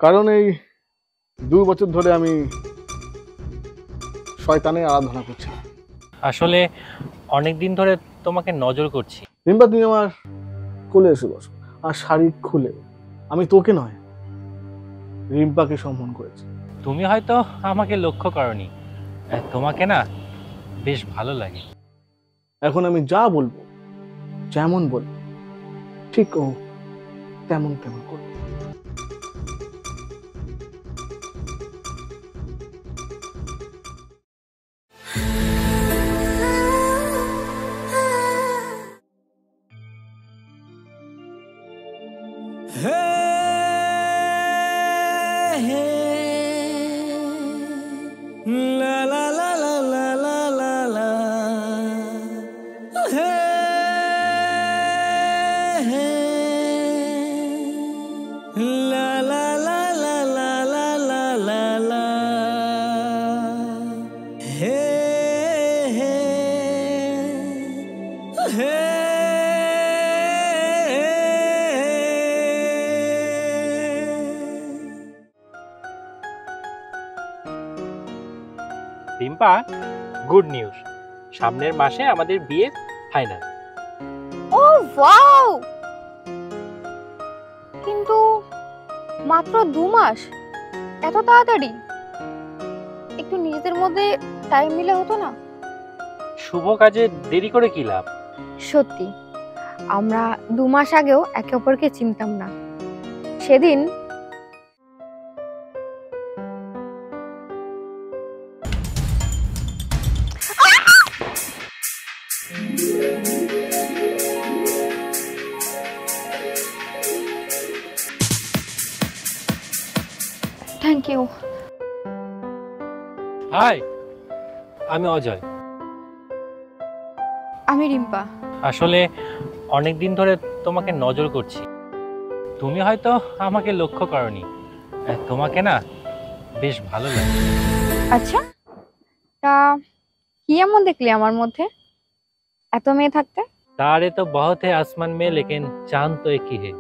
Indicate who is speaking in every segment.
Speaker 1: কারণ এই 2 বছর ধরে আমি শয়তানের আরাধনা করছি।
Speaker 2: আসলে অনেক দিন ধরে তোমাকে নজর করছি।
Speaker 1: রিম্পা, তুমি আমার কোলে এসে বসো, আর শাড়ি খুলে। আমি তোকে নয়, রিম্পাকে সম্মান করেছি।
Speaker 2: তুমি হয়তো আমাকে লক্ষ্য করনি, তোমাকে না বেশ ভালো লাগে।
Speaker 1: এখন আমি যা বলবো, যেমন বলবো, ঠিক ও তেমন তেমন করবো।
Speaker 2: রিম্পা, গুড নিউজ, সামনের মাসে আমাদের বিয়ে ফাইনাল।
Speaker 3: ও ওয়াও! কিন্তু মাত্র 2 মাস, এত তাড়াতাড়ি? একটু নিজেদের মধ্যে টাইম নিলে হতো না?
Speaker 2: শুভ কাজে দেরি করে কি লাভ?
Speaker 3: সত্যি, আমরা 2 মাস আগেও একে অপরকে চিনতাম না। সেদিন থ্যাংক ইউ।
Speaker 2: হাই, আমি অজয়।
Speaker 3: আমি রিম্পা।
Speaker 2: আসলে অনেক দিন ধরে তোমাকে নজর করছি। তুমি হয়তো আমাকে লক্ষ্য করনি, তোমাকে না বেশ ভালো লাগে।
Speaker 3: আচ্ছা, তা কি এমন দেখলি আমার মধ্যে এত মেয়ে থাকতে?
Speaker 2: तारे तो बहुत है आसमान में, लेकिन चांद तो एक ही है।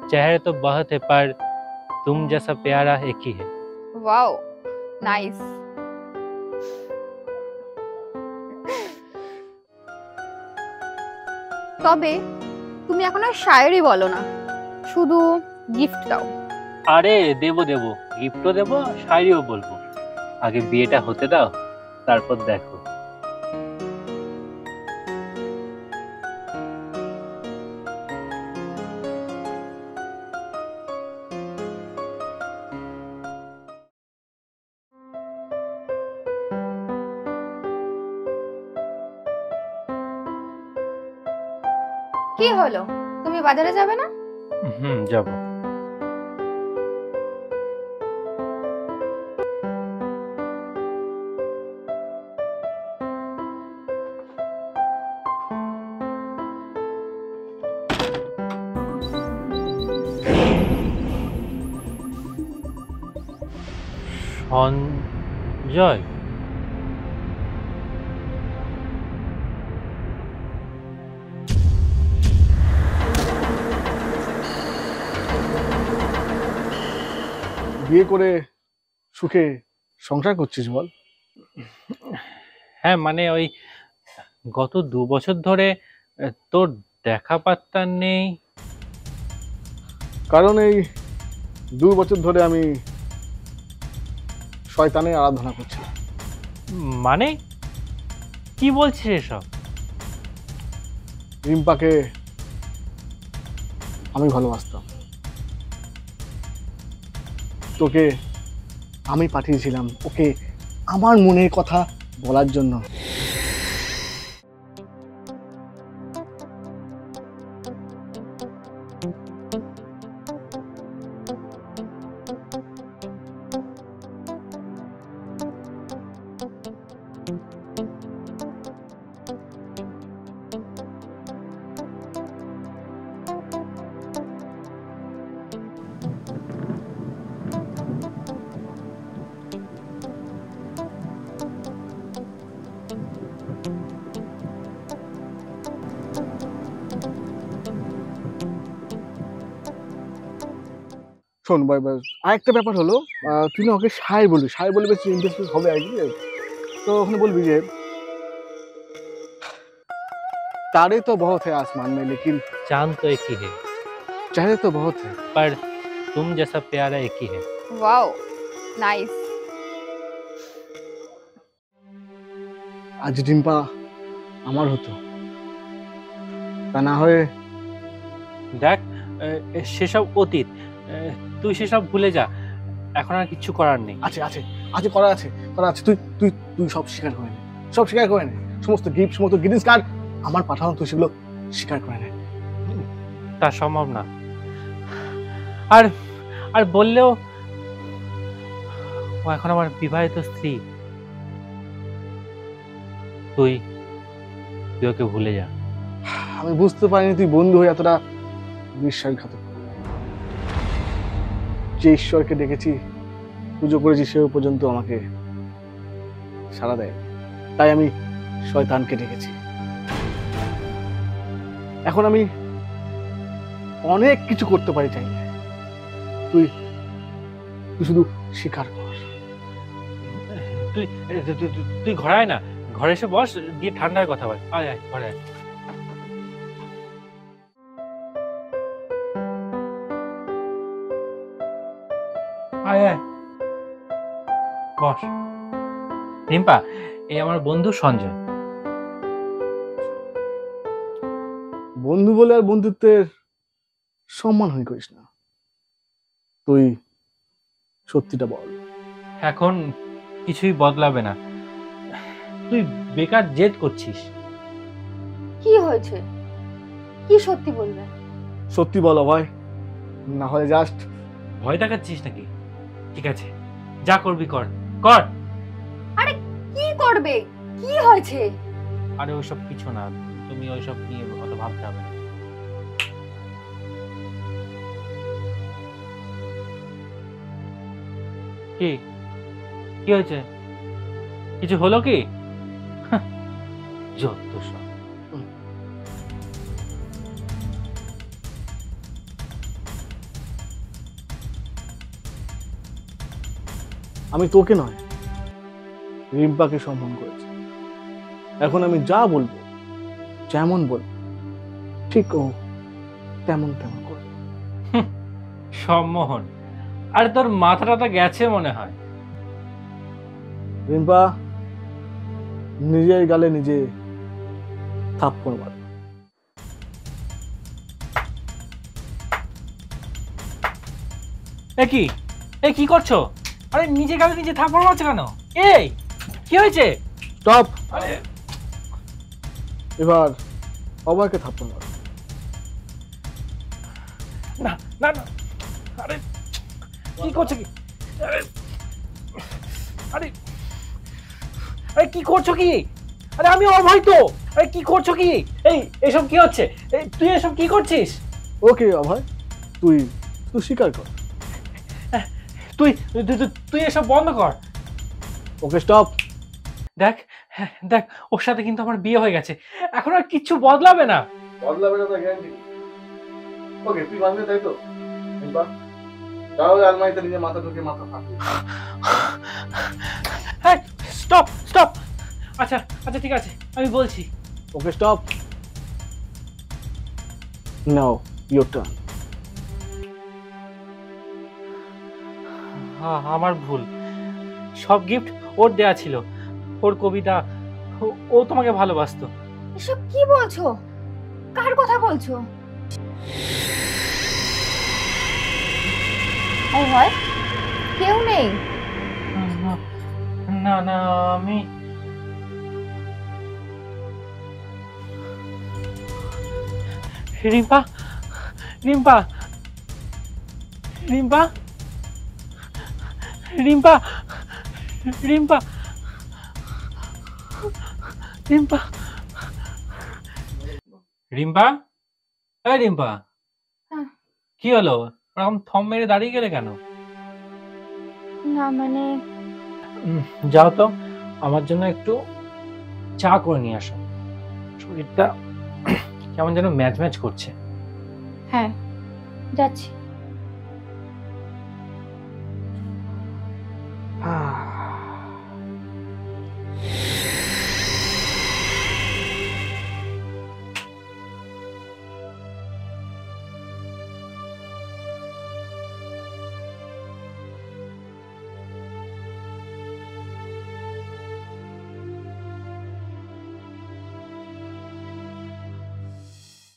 Speaker 2: चेहरे तो बहुत है, पर तुम जैसा प्यारा एक ही है।
Speaker 3: Wow, nice. তবে তুমি এখন আর শায়েরি বলো না, শুধু গিফট দাও।
Speaker 2: আরে দেবো দেবো, গিফটও দেবো, শায়রিও বলবো। আগে বিয়েটা হতে দাও, তারপর দেখো।
Speaker 3: কি হলো, তুমি বাজারে যাবে না?
Speaker 2: যাবো। সঞ্জয়,
Speaker 1: বিয়ে করে সুখে সংসার করছিস বল?
Speaker 2: হ্যাঁ মানে ওই গত 2 বছর ধরে তোর দেখা পাত্তা নেই।
Speaker 1: কারণ এই 2 বছর ধরে আমি শয়তানের আরাধনা করছি।
Speaker 2: মানে কি বলছিস এসব?
Speaker 1: রিম্পাকে আমি ভালোবাসতাম, তোকে আমি পাঠিয়েছিলাম ওকে আমার মনের কথা বলার জন্য। শোন ভাই ভাই, আরেকটা ব্যাপার হলো, তুই না ওকে সাই বলবি, সাই বলে বেশি ইন্টারেস্টেড হবে আর কি। তো ওখানে বলবি যে तारे तो बहुत है आसमान में लेकिन
Speaker 2: चांद तो एक ही है,
Speaker 1: चेहरे तो बहुत है।
Speaker 2: पर तुम जैसा प्यारा एक ही है।
Speaker 3: Wow, nice.
Speaker 1: আজ ডিম্পা আমার হতো, তা না হয়ে
Speaker 2: দেখ, সেসব অতীত, তুই সেসব ভুলে যা, এখন আর কিছু করার নেই।
Speaker 1: আছে আছে আছে করা আছে, করা আছে। তুই তুই তুই সব স্বীকার করে নে, সব স্বীকার করে নে। সমস্ত গিফট, সমস্ত গ্রিটিংস কার্ড আমার পাঠানো, তুই সেগুলো স্বীকার করে নে।
Speaker 2: তা সম্ভব না। আর আর বললেও ও এখন আমার বিবাহিত স্ত্রী। তুই তুই ওকে ভুলে যা।
Speaker 1: আমি বুঝতে পারিনি তুই বন্ধু হয়ে এতটা বিশ্বাসঘাতক। যে ঈশ্বরকে ডেকেছি, পুজো করেছি, সে পর্যন্ত আমাকে সাড়া দেয়, তাই আমি শয়তানকে ডেকেছি। এখন আমি অনেক কিছু করতে পারি চাইলে, তুই তুই শুধু স্বীকার কর।
Speaker 2: তুই তুই ঘরে আয় না, ঘরে এসে বস, দিয়ে ঠান্ডার কথা বল। আয় আয় ঘরে আয়। আয় আয় বস। রিম্পা, এই আমার বন্ধু সঞ্জয়।
Speaker 1: বন্ধু বলে আর বন্ধুত্বের সম্মানহানি করিস না। তুই সত্যিটা বল।
Speaker 2: এখন কিছুই বদলাবে না, তুই বেকার জেদ করছিস।
Speaker 3: কি হয়েছে? কি সত্যি বলবে?
Speaker 1: সত্যি বল ভাই, না হলে জাস্ট
Speaker 2: ভয় দেখাচ্ছিস নাকি? ঠিক আছে, যা করবি কর কর।
Speaker 3: আরে কি করবে? কি হয়েছে?
Speaker 2: আরে ওইসব কিছু না, তুমি ওইসব নিয়ে অত ভাবতে হবে না। কি কি হয়েছে? কিছু হলো কি? যত সব।
Speaker 1: আমি তোকে নয়, রিম্পাকে সম্মান করেছি। এখন আমি যা বলবো, যেমন বলবো, ঠিক ও তেমন তেমন করবো।
Speaker 2: সম্মোহন, আরে তোর মাথাটা গেছে মনে হয়।
Speaker 1: রিম্পা নিজের গালে নিজে থাপ্পড় মারে।
Speaker 2: এ কি করছো? আরে নিজে গালে নিজে থাপ্পড় মারছো কেন? এই কি হয়েছে?
Speaker 1: স্টপ।
Speaker 2: আরে
Speaker 1: এবার অভয়কে থাপ্পড় মার।
Speaker 2: না না না, আরে কি করছো কি? আরে আরে আরে কি করছো কি? আরে আমি অভয় তো। আরে কি করছো কি? এসব কি হচ্ছে? তুই এসব কি করছিস?
Speaker 1: ওকে অভয়, তুই তুই স্বীকার কর।
Speaker 2: তুই তুই- তুই এসব বন্ধ কর।
Speaker 1: Okay stop.
Speaker 2: দেখ দেখ, ওর সাথে কিন্তু আমার বিয়ে হয়ে গেছে, এখন আর কিচ্ছু বদলাবে না।
Speaker 1: বদলাবে না তো গ্যারান্টি। ওকে তুই মানবে তাই তো? রিম্পা তাহলে আলমারিতে নিজে মাথা ঢুকে মাথা ফাঁকি।
Speaker 2: হ্যাঁ, স্টপ স্টপ। আচ্ছা আচ্ছা ঠিক আছে, আমি বলছি।
Speaker 1: Okay stop. Now your turn.
Speaker 2: আমার ভুল, সব গিফট ওর দেয়া ছিল, ওর কবিতা, ও তোমাকে ভালোবাসতো।
Speaker 3: এসব কি বলছো? কার কথা বলছো? হয় কেউ নেই।
Speaker 2: না না, আমি রিম্পা রিম্পা রিম্পা রিম্পা রিম্পা রিম্পা রিম্পা এই রিম্পা,
Speaker 3: হ্যাঁ।
Speaker 2: কি হলো? এরকম থম মেরে দাঁড়িয়ে গেলে কেন?
Speaker 3: না মানে
Speaker 2: যাও তো, আমার জন্য একটু চা করে নিয়ে আসো, শরীরটা কেমন যেন ম্যাচ ম্যাচ করছে।
Speaker 3: হ্যাঁ যাচ্ছি।